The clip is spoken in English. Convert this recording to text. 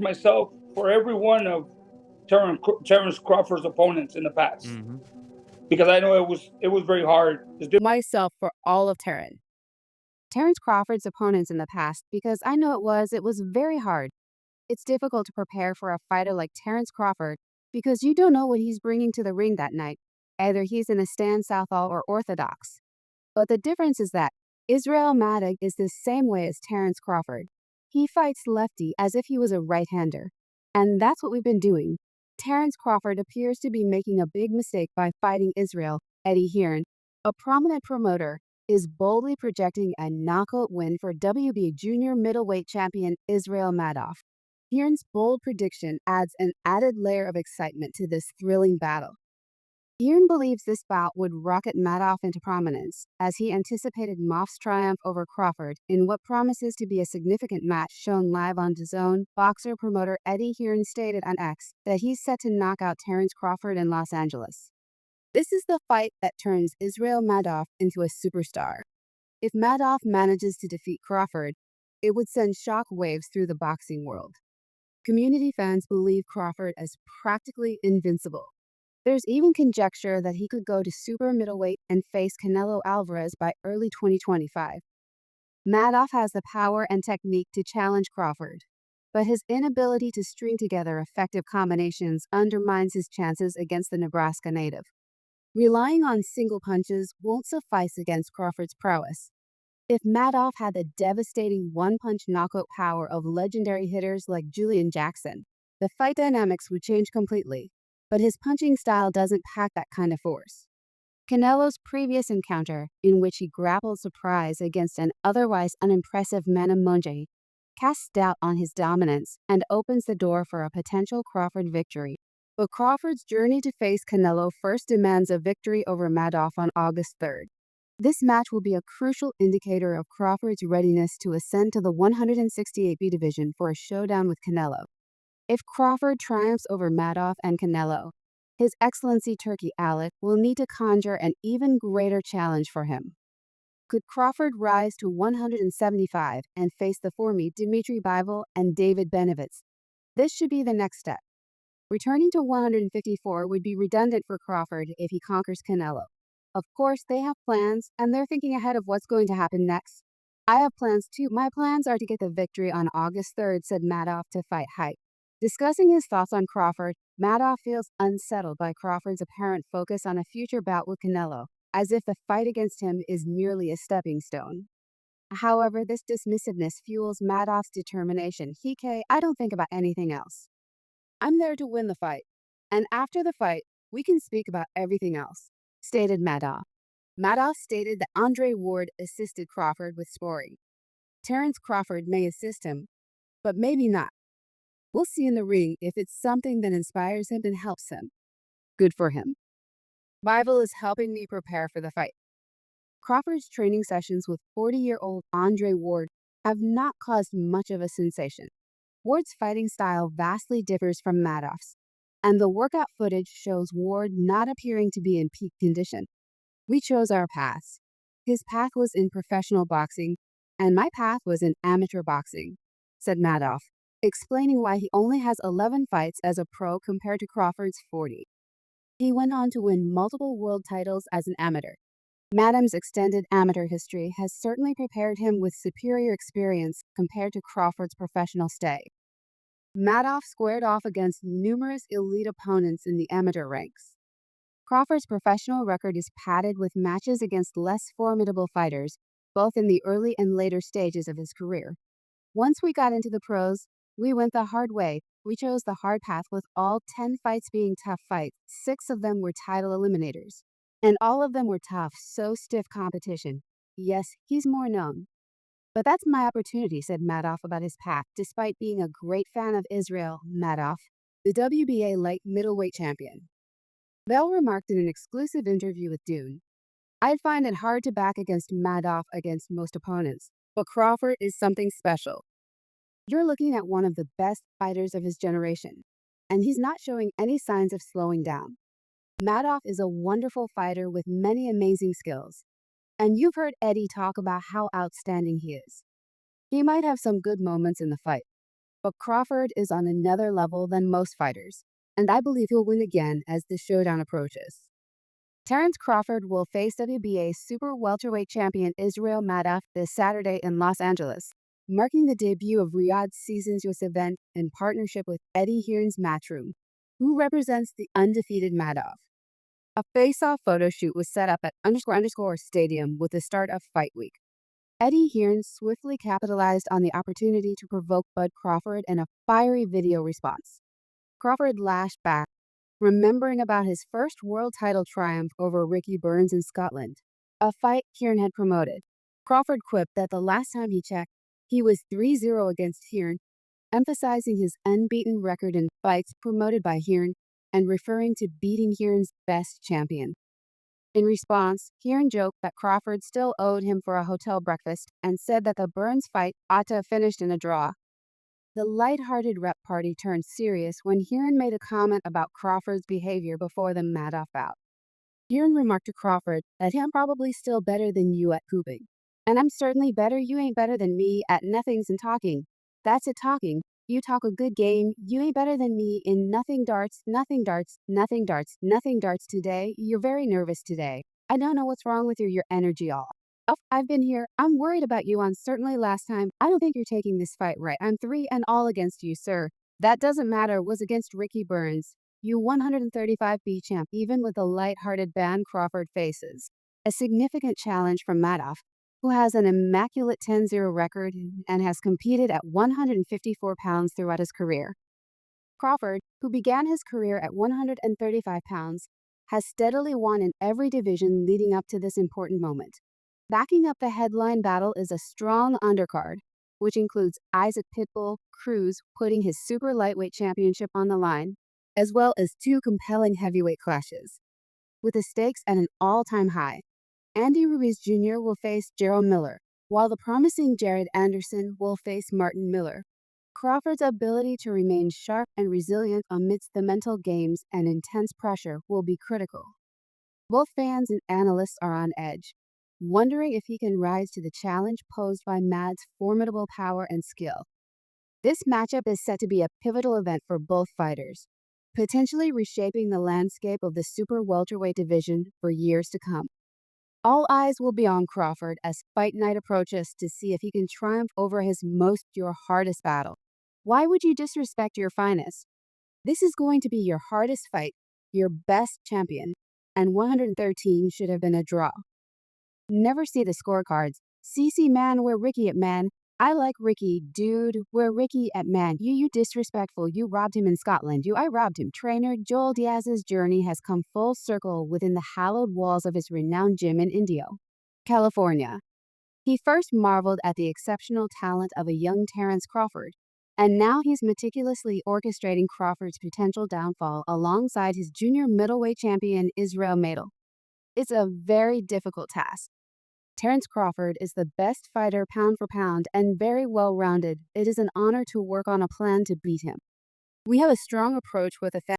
myself for every one of Terence Crawford's opponents in the past Hmm. because I know it was very hard. Myself for all of Terence Crawford's opponents in the past because I know it was very hard. It's difficult to prepare for a fighter like Terence Crawford because you don't know what he's bringing to the ring that night. Either he's in a stand southpaw or orthodox. But the difference is that Israil Madrimov is the same way as Terence Crawford. He fights lefty as if he was a right-hander. And that's what we've been doing. Terence Crawford appears to be making a big mistake by fighting Israel. Hearn, a prominent promoter, is boldly projecting a knockout win for WB junior middleweight champion Israil Madrimov. Hearn's bold prediction adds an added layer of excitement to this thrilling battle. Hearn believes this bout would rocket Madoff into prominence, as he anticipated Moff's triumph over Crawford in what promises to be a significant match shown live on DAZN. Boxer promoter Eddie Hearn stated on X that he's set to knock out Terence Crawford in Los Angeles. This is the fight that turns Israil Madrimov into a superstar. If Madoff manages to defeat Crawford, it would send shock waves through the boxing world. Community fans believe Crawford as practically invincible. There's even conjecture that he could go to super middleweight and face Canelo Alvarez by early 2025. Madoff has the power and technique to challenge Crawford, but his inability to string together effective combinations undermines his chances against the Nebraska native. Relying on single punches won't suffice against Crawford's prowess. If Madoff had the devastating one-punch knockout power of legendary hitters like Julian Jackson, the fight dynamics would change completely. But his punching style doesn't pack that kind of force. Canelo's previous encounter, in which he grappled surprise against an otherwise unimpressive Manamonje, casts doubt on his dominance and opens the door for a potential Crawford victory. But Crawford's journey to face Canelo first demands a victory over Madoff on August 3rd. This match will be a crucial indicator of Crawford's readiness to ascend to the 168B division for a showdown with Canelo. If Crawford triumphs over Madoff and Canelo, His Excellency Turkey Alec will need to conjure an even greater challenge for him. Could Crawford rise to 175 and face the former Dmitry Bivol and David Benovitz? This should be the next step. Returning to 154 would be redundant for Crawford if he conquers Canelo. Of course, they have plans, and they're thinking ahead of what's going to happen next. I have plans too. My plans are to get the victory on August 3rd, said Madoff to Fight Hype. Discussing his thoughts on Crawford, Madoff feels unsettled by Crawford's apparent focus on a future bout with Canelo, as if the fight against him is merely a stepping stone. However, this dismissiveness fuels Madoff's determination. I don't think about anything else. I'm there to win the fight, and after the fight, we can speak about everything else, stated Madoff. Madoff stated that Andre Ward assisted Crawford with scoring. Terence Crawford may assist him, but maybe not. We'll see in the ring if it's something that inspires him and helps him. Good for him. Bivol is helping me prepare for the fight. Crawford's training sessions with 40-year-old Andre Ward have not caused much of a sensation. Ward's fighting style vastly differs from Madoff's, and the workout footage shows Ward not appearing to be in peak condition. We chose our paths. His path was in professional boxing, and my path was in amateur boxing, said Madoff, explaining why he only has 11 fights as a pro compared to Crawford's 40. He went on to win multiple world titles as an amateur. Madam's extended amateur history has certainly prepared him with superior experience compared to Crawford's professional stay. Madoff squared off against numerous elite opponents in the amateur ranks. Crawford's professional record is padded with matches against less formidable fighters, both in the early and later stages of his career. Once we got into the pros, we went the hard way. We chose the hard path with all 10 fights being tough fights. 6 of them were title eliminators. And all of them were tough, so stiff competition. Yes, he's more known. But that's my opportunity, said Madoff about his path, despite being a great fan of Israil Madrimov, the WBA light middleweight champion. Bell remarked in an exclusive interview with Dune, I'd find it hard to back against Madoff against most opponents, but Crawford is something special. You're looking at one of the best fighters of his generation, and he's not showing any signs of slowing down. Madoff is a wonderful fighter with many amazing skills, and you've heard Eddie talk about how outstanding he is. He might have some good moments in the fight. But Crawford is on another level than most fighters, and I believe he'll win again as the showdown approaches. Terence Crawford will face WBA super welterweight champion Israil Madrimov this Saturday in Los Angeles, marking the debut of Riyadh's Seasons US event in partnership with Eddie Hearn's Matchroom, who represents the undefeated Madrimov. A face-off photo shoot was set up at __ Stadium with the start of Fight Week. Eddie Hearn swiftly capitalized on the opportunity to provoke Bud Crawford in a fiery video response. Crawford lashed back, remembering about his first world title triumph over Ricky Burns in Scotland, a fight Hearn had promoted. Crawford quipped that the last time he checked, he was 3-0 against Hearn, emphasizing his unbeaten record in fights promoted by Hearn and referring to beating Hearn's best champion. In response, Hearn joked that Crawford still owed him for a hotel breakfast and said that the Burns fight ought to have finished in a draw. The lighthearted rep party turned serious when Hearn made a comment about Crawford's behavior before the Madrimov bout. Hearn remarked to Crawford that I'm probably still better than you at pooping. And I'm certainly better, you ain't better than me at nothings and talking. That's it talking. You talk a good game, you ain't better than me in nothing darts, nothing darts, nothing darts, nothing darts today. You're very nervous today. I don't know what's wrong with your energy all. I've been here. I'm worried about you on certainly last time. I don't think you're taking this fight right. I'm 3-all against you, sir. That doesn't matter. Was against Ricky Burns. You 135B champ, even with the light-hearted band Crawford faces. A significant challenge from Madrimov, who has an immaculate 10-0 record and has competed at 154 pounds throughout his career. Crawford, who began his career at 135 pounds, has steadily won in every division leading up to this important moment. Backing up the headline battle is a strong undercard, which includes Isaac Pitbull Cruz putting his super lightweight championship on the line, as well as two compelling heavyweight clashes. With the stakes at an all-time high, Andy Ruiz Jr. will face Gerald Miller, while the promising Jared Anderson will face Martin Miller. Crawford's ability to remain sharp and resilient amidst the mental games and intense pressure will be critical. Both fans and analysts are on edge, wondering if he can rise to the challenge posed by Mad's formidable power and skill. This matchup is set to be a pivotal event for both fighters, potentially reshaping the landscape of the super welterweight division for years to come. All eyes will be on Crawford as fight night approaches to see if he can triumph over your hardest battle. Why would you disrespect your finest? This is going to be your hardest fight, your best champion, and 113 should have been a draw. Never see the scorecards. CC man, where Ricky at man. I like Ricky, dude. Where Ricky at man. You disrespectful. You robbed him in Scotland. I robbed him. Trainer Joel Diaz's journey has come full circle within the hallowed walls of his renowned gym in Indio, California. He first marveled at the exceptional talent of a young Terence Crawford, and now he's meticulously orchestrating Crawford's potential downfall alongside his junior middleweight champion Israil Madrimov. It's a very difficult task. Terence Crawford is the best fighter pound for pound and very well-rounded. It is an honor to work on a plan to beat him. We have a strong approach with a